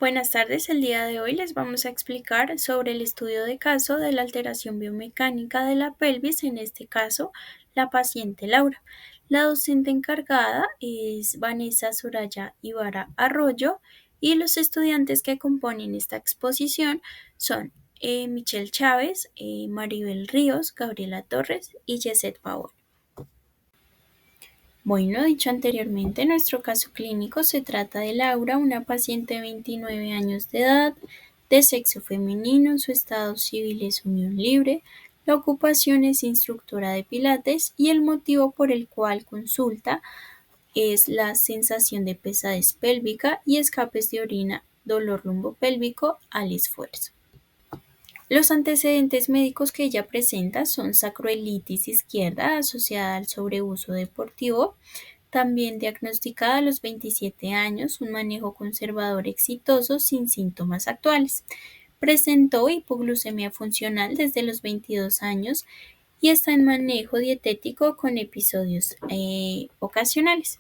Buenas tardes, el día de hoy les vamos a explicar sobre el estudio de caso de la alteración biomecánica de la pelvis, en este caso la paciente Laura. La docente encargada es Vanessa Soraya Ibarra Arroyo y los estudiantes que componen esta exposición son Michelle Chávez, Maribel Ríos, Gabriela Torres y Yeset Pavón. Bueno, dicho anteriormente, nuestro caso clínico se trata de Laura, una paciente de 29 años de edad, de sexo femenino, su estado civil es unión libre, la ocupación es instructora de pilates y el motivo por el cual consulta es la sensación de pesadez pélvica y escapes de orina, dolor lumbopélvico al esfuerzo. Los antecedentes médicos que ella presenta son sacroiliitis izquierda asociada al sobreuso deportivo, también diagnosticada a los 27 años, un manejo conservador exitoso sin síntomas actuales. Presentó hipoglucemia funcional desde los 22 años y está en manejo dietético con episodios ocasionales.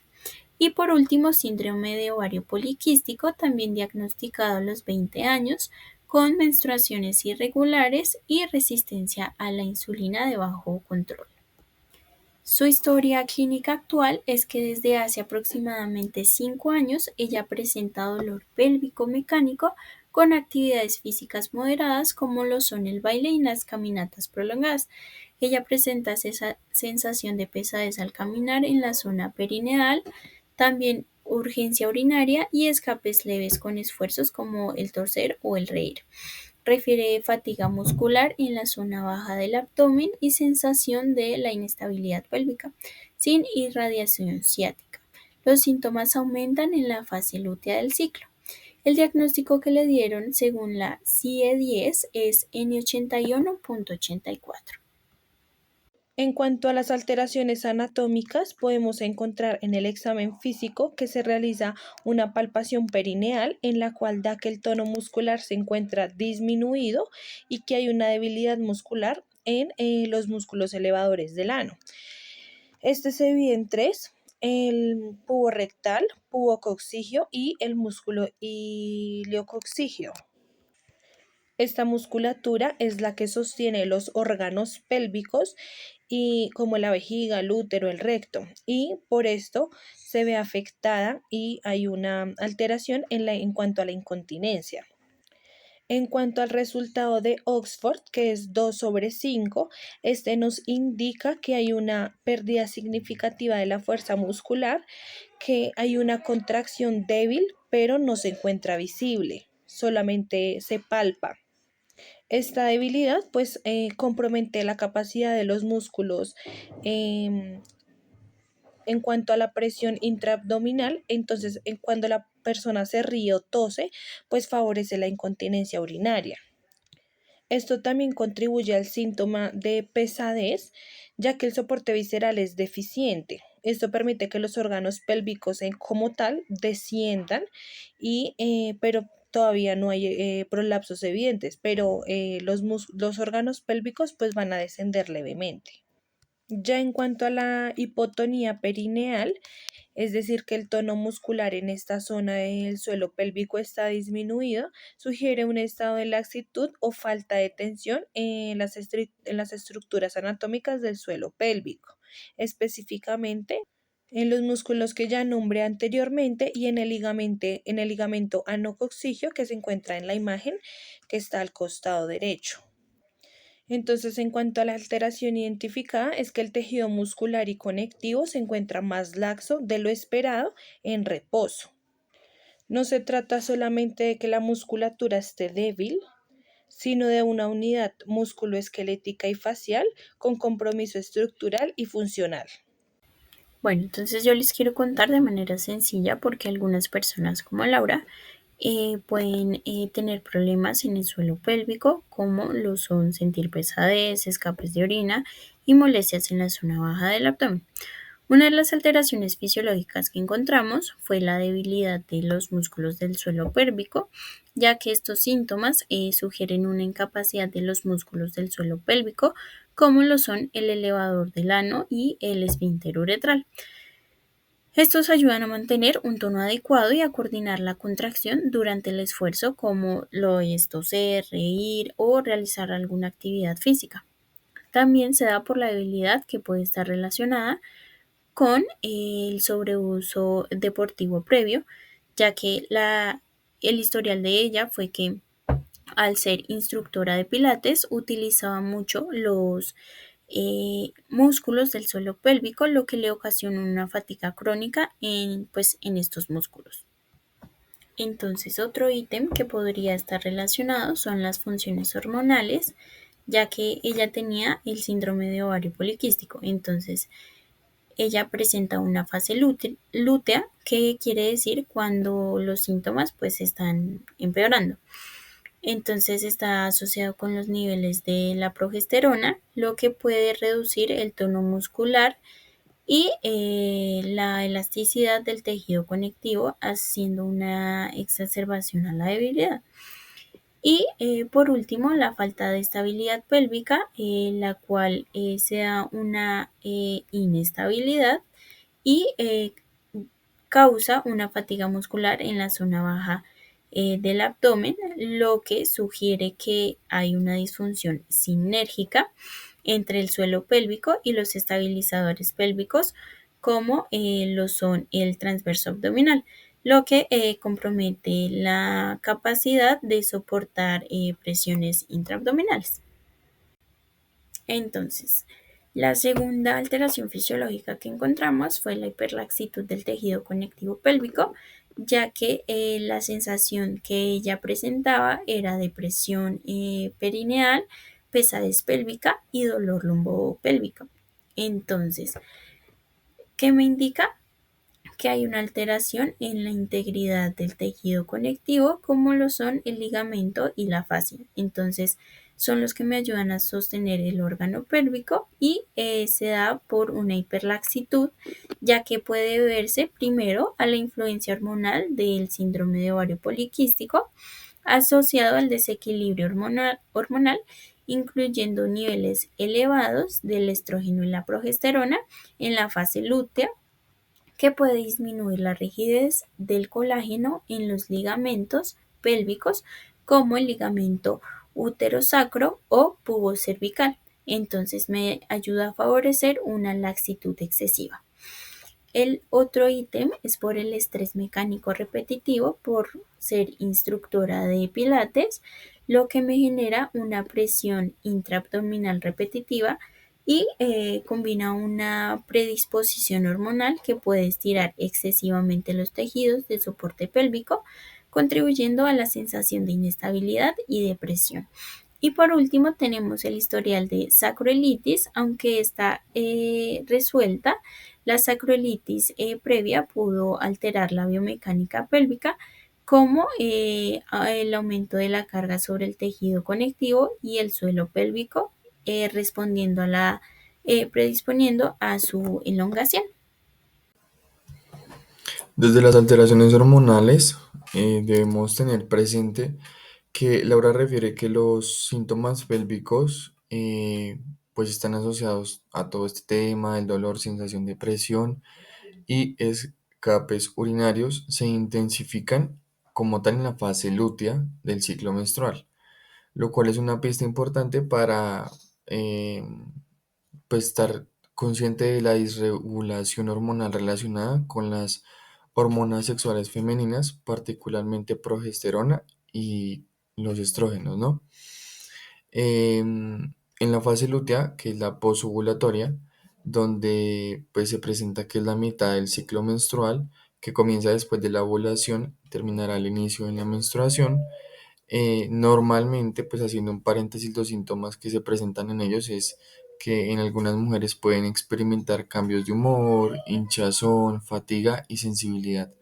Y por último, síndrome de ovario poliquístico, también diagnosticado a los 20 años, con menstruaciones irregulares y resistencia a la insulina de bajo control. Su historia clínica actual es que desde hace aproximadamente 5 años ella presenta dolor pélvico mecánico con actividades físicas moderadas como lo son el baile y las caminatas prolongadas. Ella presenta esa sensación de pesadez al caminar en la zona perineal, también urgencia urinaria y escapes leves con esfuerzos como el torcer o el reír. Refiere fatiga muscular en la zona baja del abdomen y sensación de la inestabilidad pélvica, sin irradiación ciática. Los síntomas aumentan en la fase lútea del ciclo. El diagnóstico que le dieron según la CIE-10 es N81.84. En cuanto a las alteraciones anatómicas, podemos encontrar en el examen físico que se realiza una palpación perineal en la cual da que el tono muscular se encuentra disminuido y que hay una debilidad muscular en los músculos elevadores del ano. Este se divide en tres: el pubo rectal, pubo coccigio y el músculo iliococcigio. Esta musculatura es la que sostiene los órganos pélvicos y como la vejiga, el útero, el recto, y por esto se ve afectada y hay una alteración en cuanto a la incontinencia. En cuanto al resultado de Oxford, que es 2/5, este nos indica que hay una pérdida significativa de la fuerza muscular, que hay una contracción débil, pero no se encuentra visible, solamente se palpa. Esta debilidad pues compromete la capacidad de los músculos em, en cuanto a la presión intraabdominal. Entonces cuando la persona se ríe o tose, pues favorece la incontinencia urinaria. Esto también contribuye al síntoma de pesadez, ya que el soporte visceral es deficiente. Esto permite que los órganos pélvicos como tal desciendan, pero todavía no hay prolapsos evidentes, pero los órganos pélvicos pues van a descender levemente. Ya en cuanto a la hipotonía perineal, es decir, que el tono muscular en esta zona del suelo pélvico está disminuido, sugiere un estado de laxitud o falta de tensión en las estructuras anatómicas del suelo pélvico, específicamente en los músculos que ya nombré anteriormente y en el ligamento anococcigio que se encuentra en la imagen que está al costado derecho. Entonces, en cuanto a la alteración identificada, es que el tejido muscular y conectivo se encuentra más laxo de lo esperado en reposo. No se trata solamente de que la musculatura esté débil, sino de una unidad musculoesquelética y facial con compromiso estructural y funcional. Bueno, entonces yo les quiero contar de manera sencilla porque algunas personas como Laura pueden tener problemas en el suelo pélvico, como lo son sentir pesadez, escapes de orina y molestias en la zona baja del abdomen. Una de las alteraciones fisiológicas que encontramos fue la debilidad de los músculos del suelo pélvico, ya que estos síntomas sugieren una incapacidad de los músculos del suelo pélvico, como lo son el elevador del ano y el esfínter uretral. Estos ayudan a mantener un tono adecuado y a coordinar la contracción durante el esfuerzo, como lo es toser, reír o realizar alguna actividad física. También se da por la debilidad que puede estar relacionada con el sobreuso deportivo previo, ya que el historial de ella fue que al ser instructora de pilates utilizaba mucho los músculos del suelo pélvico, lo que le ocasiona una fatiga crónica en estos músculos. Entonces, otro ítem que podría estar relacionado son las funciones hormonales, ya que ella tenía el síndrome de ovario poliquístico. Entonces, ella presenta una fase lútea, que quiere decir cuando los síntomas pues están empeorando. Entonces está asociado con los niveles de la progesterona, lo que puede reducir el tono muscular y la elasticidad del tejido conectivo, haciendo una exacerbación a la debilidad. Y por último, la falta de estabilidad pélvica, la cual se da una inestabilidad y causa una fatiga muscular en la zona baja del abdomen, lo que sugiere que hay una disfunción sinérgica entre el suelo pélvico y los estabilizadores pélvicos, como lo son el transverso abdominal, lo que compromete la capacidad de soportar presiones intraabdominales. Entonces, la segunda alteración fisiológica que encontramos fue la hiperlaxitud del tejido conectivo pélvico, ya que la sensación que ella presentaba era de presión perineal, pesadez pélvica y dolor lumbopélvico. Entonces, ¿qué me indica? Que hay una alteración en la integridad del tejido conectivo, como lo son el ligamento y la fascia. Entonces, son los que me ayudan a sostener el órgano pélvico y se da por una hiperlaxitud, ya que puede verse primero a la influencia hormonal del síndrome de ovario poliquístico asociado al desequilibrio hormonal, incluyendo niveles elevados del estrógeno y la progesterona en la fase lútea, que puede disminuir la rigidez del colágeno en los ligamentos pélvicos, como el ligamento uterosacro o pubocervical. Entonces me ayuda a favorecer una laxitud excesiva. El otro ítem es por el estrés mecánico repetitivo, por ser instructora de pilates, lo que me genera una presión intraabdominal repetitiva y combina una predisposición hormonal que puede estirar excesivamente los tejidos de soporte pélvico, contribuyendo a la sensación de inestabilidad y depresión. Y por último tenemos el historial de sacroiliitis, aunque está resuelta. La sacroiliitis previa pudo alterar la biomecánica pélvica, como el aumento de la carga sobre el tejido conectivo y el suelo pélvico, respondiendo a predisponiendo a su elongación. Desde las alteraciones hormonales, debemos tener presente que Laura refiere que los síntomas pélvicos pues están asociados a todo este tema, el dolor, sensación de presión y escapes urinarios se intensifican como tal en la fase lútea del ciclo menstrual, lo cual es una pista importante para eh, pues estar consciente de la disregulación hormonal relacionada con las hormonas sexuales femeninas, particularmente progesterona y los estrógenos, ¿no? En la fase lútea, que es la posovulatoria, donde pues se presenta que es la mitad del ciclo menstrual, que comienza después de la ovulación, terminará al inicio de la menstruación. Normalmente, pues haciendo un paréntesis, los síntomas que se presentan en ellos es que en algunas mujeres pueden experimentar cambios de humor, hinchazón, fatiga y sensibilidad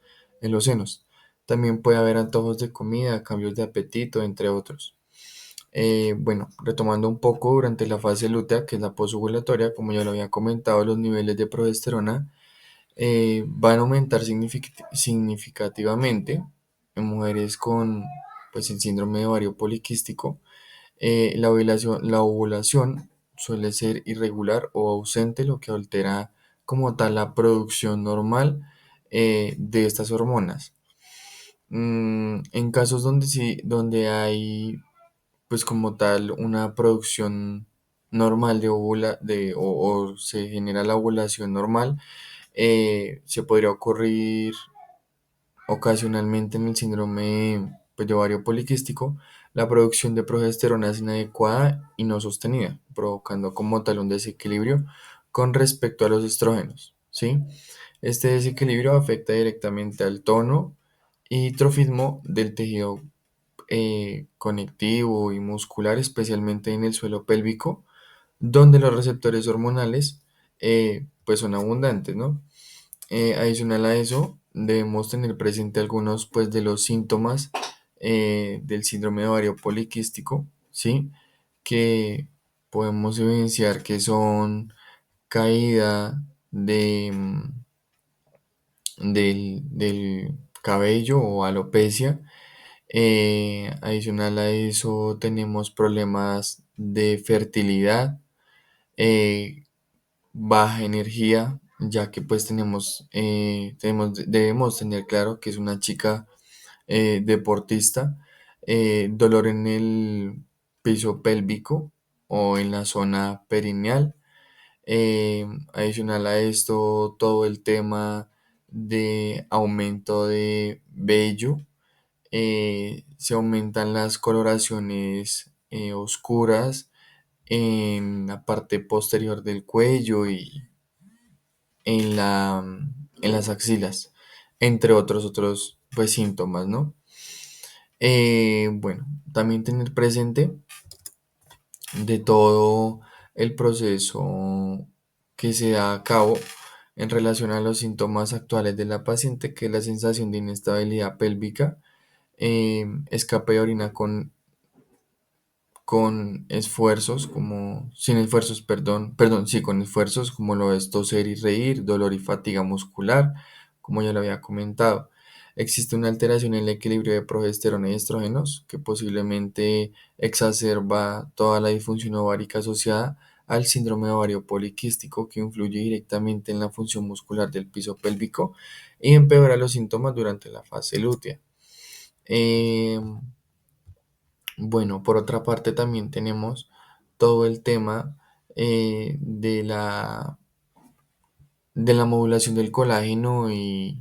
en los senos. También puede haber antojos de comida, cambios de apetito, entre otros. Bueno, retomando un poco, durante la fase lútea, que es la posovulatoria, como ya lo había comentado, los niveles de progesterona van a aumentar significativamente en mujeres con pues, el síndrome de ovario poliquístico. La ovulación suele ser irregular o ausente, lo que altera como tal la producción normal de estas hormonas. En casos donde sí, donde hay pues como tal una producción normal de o se genera la ovulación normal, se podría ocurrir ocasionalmente en el síndrome pues, de ovario poliquístico, la producción de progesterona es inadecuada y no sostenida, provocando como tal un desequilibrio con respecto a los estrógenos, ¿sí? Este desequilibrio afecta directamente al tono y trofismo del tejido conectivo y muscular, especialmente en el suelo pélvico, donde los receptores hormonales pues son abundantes, ¿no? Adicional a eso, debemos tener presente algunos pues, de los síntomas del síndrome de ovario poliquístico, ¿sí? Que podemos evidenciar que son caída del cabello o alopecia. Adicional a eso, tenemos problemas de fertilidad, eh, baja energía, ya que pues debemos tener claro que es una chica deportista, dolor en el piso pélvico o en la zona perineal. Adicional a esto, todo el tema de aumento de vello, se aumentan las coloraciones oscuras en la parte posterior del cuello y en las axilas, entre otros pues, síntomas, ¿no? Bueno, también tener presente de todo el proceso que se da a cabo en relación a los síntomas actuales de la paciente, que es la sensación de inestabilidad pélvica, escape de orina con esfuerzos, sin esfuerzos, perdón, sí, con esfuerzos como lo es toser y reír, dolor y fatiga muscular, como ya lo había comentado. Existe una alteración en el equilibrio de progesterona y estrógenos que posiblemente exacerba toda la disfunción ovárica asociada al síndrome de ovario poliquístico, que influye directamente en la función muscular del piso pélvico y empeora los síntomas durante la fase lútea. Em, bueno, por otra parte también tenemos todo el tema de la modulación del colágeno y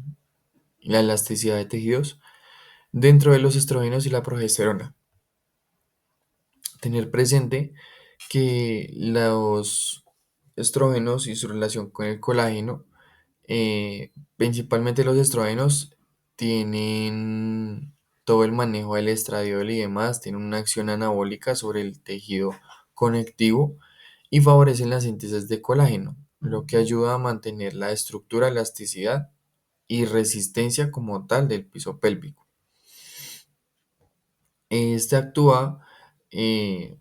la elasticidad de tejidos dentro de los estrógenos y la progesterona. Tener presente que los estrógenos y su relación con el colágeno, principalmente los estrógenos, tienen todo el manejo del estradiol y demás, tienen una acción anabólica sobre el tejido conectivo y favorecen la síntesis de colágeno, lo que ayuda a mantener la estructura, elasticidad y resistencia como tal del piso pélvico. Este actúa eh,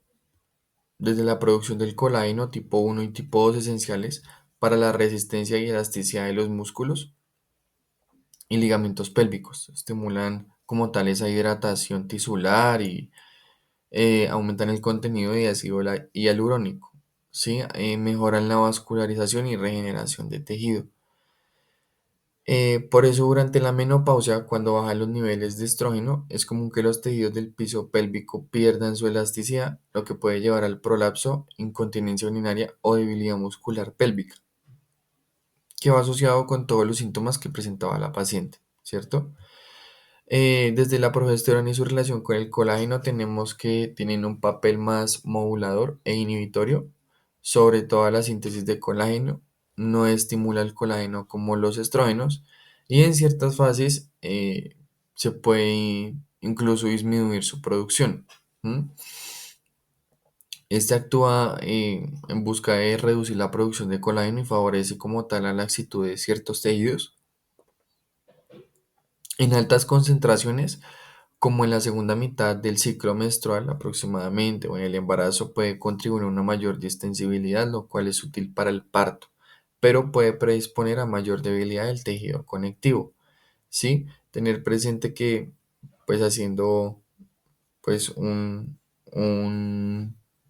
desde la producción del colágeno tipo 1 y tipo 2 esenciales para la resistencia y elasticidad de los músculos y ligamentos pélvicos. Estimulan como tal esa hidratación tisular y aumentan el contenido de ácido hialurónico. ¿Sí? Mejoran la vascularización y regeneración de tejido. Por eso durante la menopausia, cuando bajan los niveles de estrógeno, es común que los tejidos del piso pélvico pierdan su elasticidad, lo que puede llevar al prolapso, incontinencia urinaria o debilidad muscular pélvica, que va asociado con todos los síntomas que presentaba la paciente, ¿cierto? Desde la progesterona y su relación con el colágeno tenemos que tienen un papel más modulador e inhibitorio sobre toda la síntesis de colágeno, no estimula el colágeno como los estrógenos y en ciertas fases se puede incluso disminuir su producción. ¿M? Este actúa en busca de reducir la producción de colágeno y favorece como tal a la laxitud de ciertos tejidos. En altas concentraciones, como en la segunda mitad del ciclo menstrual aproximadamente o en el embarazo, puede contribuir a una mayor distensibilidad, lo cual es útil para el parto, pero puede predisponer a mayor debilidad del tejido conectivo. ¿Sí? Tener presente que pues haciendo pues un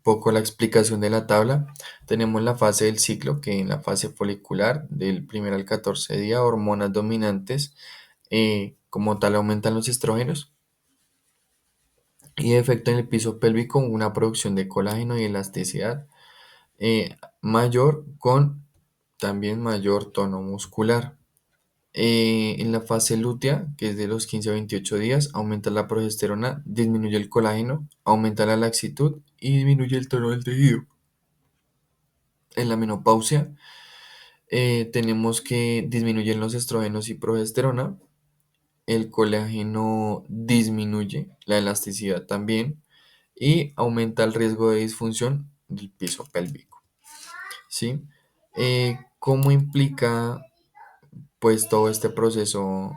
poco la explicación de la tabla, tenemos la fase del ciclo, que en la fase folicular, del primer al 14 día, hormonas dominantes, como tal aumentan los estrógenos y efecto en el piso pélvico una producción de colágeno y elasticidad mayor con también mayor tono muscular. En la fase lútea, que es de los 15 a 28 días, aumenta la progesterona, disminuye el colágeno, aumenta la laxitud y disminuye el tono del tejido. En la menopausia, tenemos que disminuyen los estrógenos y progesterona, el colágeno disminuye, la elasticidad también, y aumenta el riesgo de disfunción del piso pélvico, ¿sí? ¿Cómo implica pues todo este proceso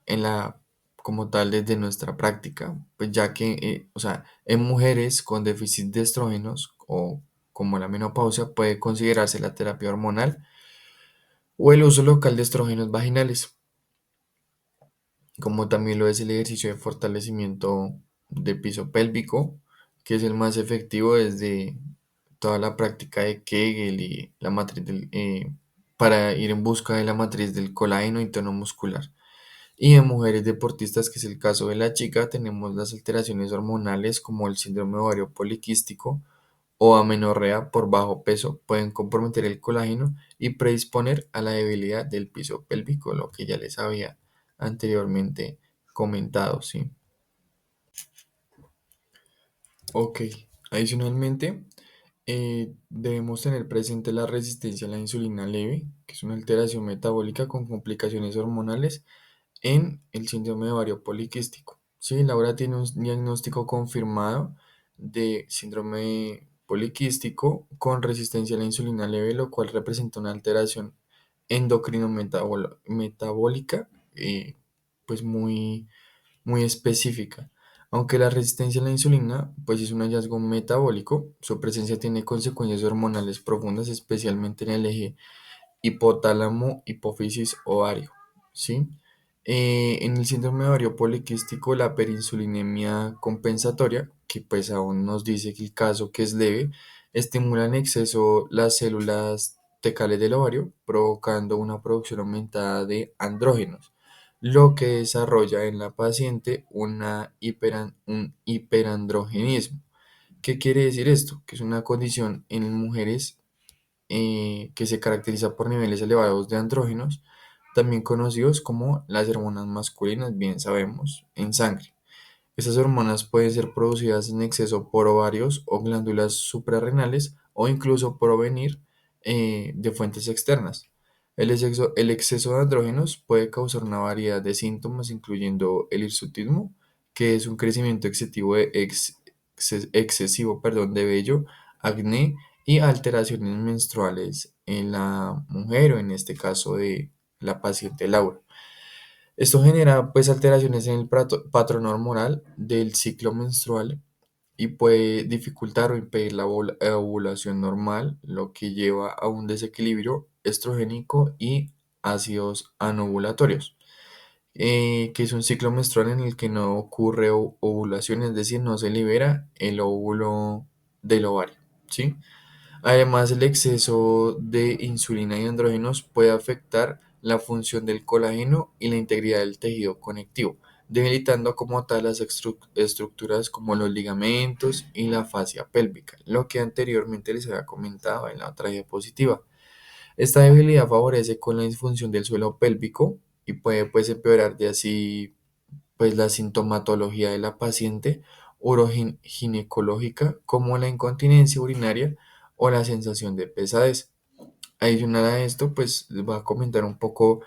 en la como tal desde nuestra práctica? Pues ya que, o sea, en mujeres con déficit de estrógenos o como la menopausia puede considerarse la terapia hormonal o el uso local de estrógenos vaginales, como también lo es el ejercicio de fortalecimiento de piso pélvico, que es el más efectivo desde toda la práctica de Kegel y la matriz para ir en busca de la matriz del colágeno y tono muscular. Y en mujeres deportistas, que es el caso de la chica, tenemos las alteraciones hormonales como el síndrome ovario poliquístico o amenorrea por bajo peso, pueden comprometer el colágeno y predisponer a la debilidad del piso pélvico, lo que ya les había anteriormente comentado, ¿sí? Ok, adicionalmente, debemos tener presente la resistencia a la insulina leve, que es una alteración metabólica con complicaciones hormonales en el síndrome de ovario poliquístico. Sí, Laura tiene un diagnóstico confirmado de síndrome poliquístico con resistencia a la insulina leve, lo cual representa una alteración endocrino-metabólica pues muy específica. Aunque la resistencia a la insulina pues es un hallazgo metabólico, su presencia tiene consecuencias hormonales profundas, especialmente en el eje hipotálamo, hipófisis, ovario, ¿sí? En el síndrome de ovario poliquístico, la perinsulinemia compensatoria, que pues aún nos dice que el caso que es leve, estimula en exceso las células tecales del ovario, provocando una producción aumentada de andrógenos, lo que desarrolla en la paciente un hiperandrogenismo. ¿Qué quiere decir esto? Que es una condición en mujeres que se caracteriza por niveles elevados de andrógenos, también conocidos como las hormonas masculinas, bien sabemos, en sangre. Estas hormonas pueden ser producidas en exceso por ovarios o glándulas suprarrenales o incluso provenir de fuentes externas. El exceso de andrógenos puede causar una variedad de síntomas, incluyendo el hirsutismo, que es un crecimiento excesivo, perdón, de vello, acné y alteraciones menstruales en la mujer o en este caso de la paciente Laura. Esto genera pues alteraciones en el patrón hormonal del ciclo menstrual y puede dificultar o impedir la ovulación normal, lo que lleva a un desequilibrio estrogénico y ácidos anovulatorios, que es un ciclo menstrual en el que no ocurre ovulación, es decir, no se libera el óvulo del ovario, ¿sí? Además, el exceso de insulina y andrógenos puede afectar la función del colágeno y la integridad del tejido conectivo, debilitando como tal las estructuras como los ligamentos y la fascia pélvica, lo que anteriormente les había comentado en la otra diapositiva. Esta debilidad favorece con la disfunción del suelo pélvico y puede pues empeorar de así pues la sintomatología de la paciente uroginecológica como la incontinencia urinaria o la sensación de pesadez. Adicional a esto, pues les voy a comentar un poco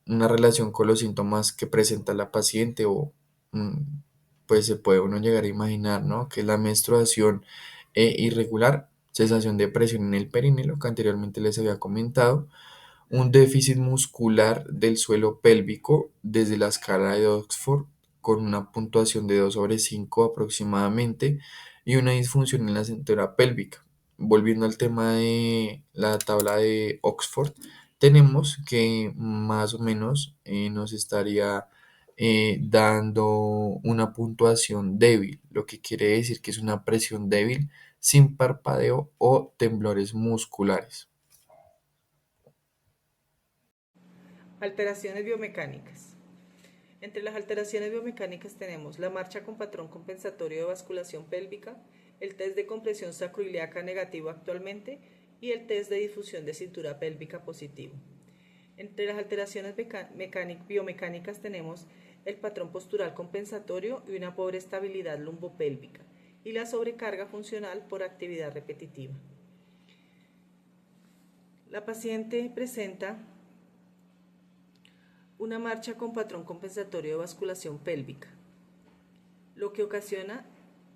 una relación con los síntomas que presenta la paciente o mm, pues se puede uno llegar a imaginar, ¿no? Que es la menstruación irregular, sensación de presión en el perineo, lo que anteriormente les había comentado, un déficit muscular del suelo pélvico desde la escala de Oxford con una puntuación de 2 sobre 5 aproximadamente y una disfunción en la cintura pélvica. Volviendo al tema de la tabla de Oxford, tenemos que más o menos nos estaría dando una puntuación débil, lo que quiere decir que es una presión débil sin parpadeo o temblores musculares. Alteraciones biomecánicas. Entre las alteraciones biomecánicas tenemos la marcha con patrón compensatorio de basculación pélvica, el test de compresión sacroiliaca negativo actualmente y el test de difusión de cintura pélvica positivo. Entre las alteraciones biomecánicas tenemos el patrón postural compensatorio y una pobre estabilidad lumbopélvica y la sobrecarga funcional por actividad repetitiva. La paciente presenta una marcha con patrón compensatorio de basculación pélvica, lo que ocasiona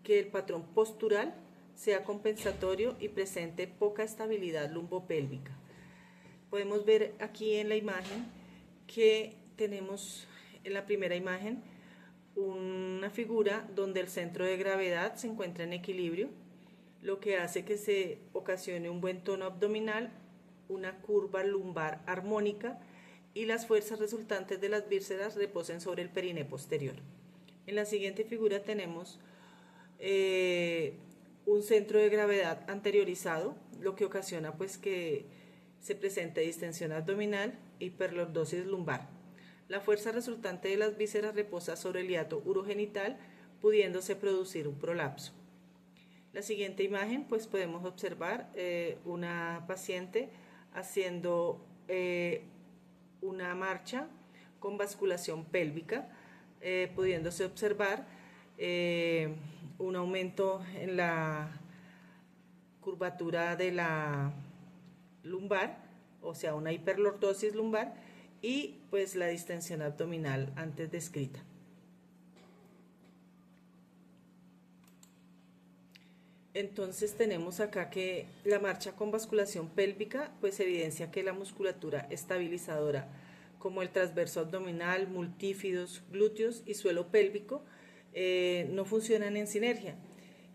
que el patrón postural sea compensatorio y presente poca estabilidad lumbopélvica. Podemos ver aquí en la imagen que tenemos en la primera imagen una figura donde el centro de gravedad se encuentra en equilibrio, lo que hace que se ocasione un buen tono abdominal, una curva lumbar armónica y las fuerzas resultantes de las vísceras reposen sobre el perine posterior. En la siguiente figura tenemos un centro de gravedad anteriorizado, lo que ocasiona pues que se presente distensión abdominal e hiperlordosis lumbar. La fuerza resultante de las vísceras reposa sobre el hiato urogenital, pudiéndose producir un prolapso. La siguiente imagen pues podemos observar una paciente haciendo una marcha con basculación pélvica, pudiéndose observar un aumento en la curvatura de la lumbar, o sea, una hiperlordosis lumbar y pues la distensión abdominal antes descrita. Entonces tenemos acá que la marcha con basculación pélvica pues evidencia que la musculatura estabilizadora como el transverso abdominal, multífidos, glúteos y suelo pélvico no funcionan en sinergia.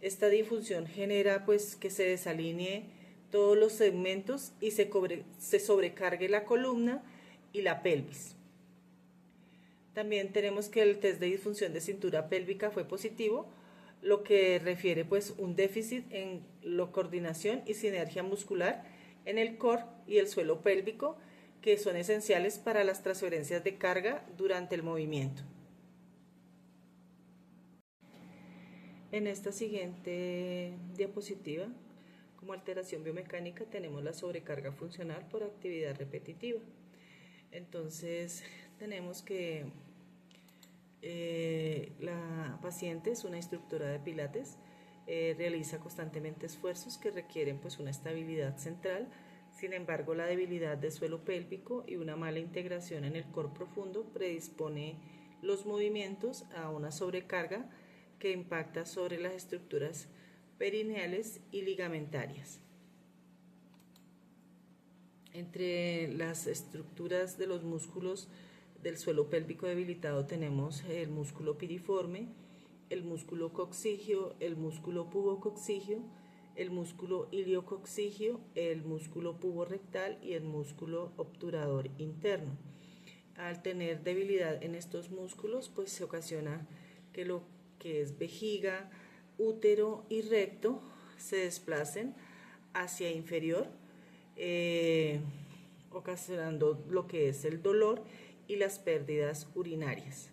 Esta disfunción genera pues que se desalinee todos los segmentos y se sobrecargue la columna y la pelvis. También tenemos que el test de disfunción de cintura pélvica fue positivo, lo que refiere pues un déficit en la coordinación y sinergia muscular en el core y el suelo pélvico, que son esenciales para las transferencias de carga durante el movimiento. En esta siguiente diapositiva, como alteración biomecánica, tenemos la sobrecarga funcional por actividad repetitiva. Entonces, tenemos que la paciente es una instructora de pilates, realiza constantemente esfuerzos que requieren pues una estabilidad central. Sin embargo, la debilidad del suelo pélvico y una mala integración en el core profundo predispone los movimientos a una sobrecarga que impacta sobre las estructuras perineales y ligamentarias. Entre las estructuras de los músculos del suelo pélvico debilitado tenemos el músculo piriforme, el músculo coccígeo, el músculo pubococcígeo, el músculo iliococcígeo, el músculo puborectal y el músculo obturador interno. Al tener debilidad en estos músculos, pues se ocasiona que lo que es vejiga, útero y recto se desplacen hacia inferior, ocasionando lo que es el dolor y las pérdidas urinarias.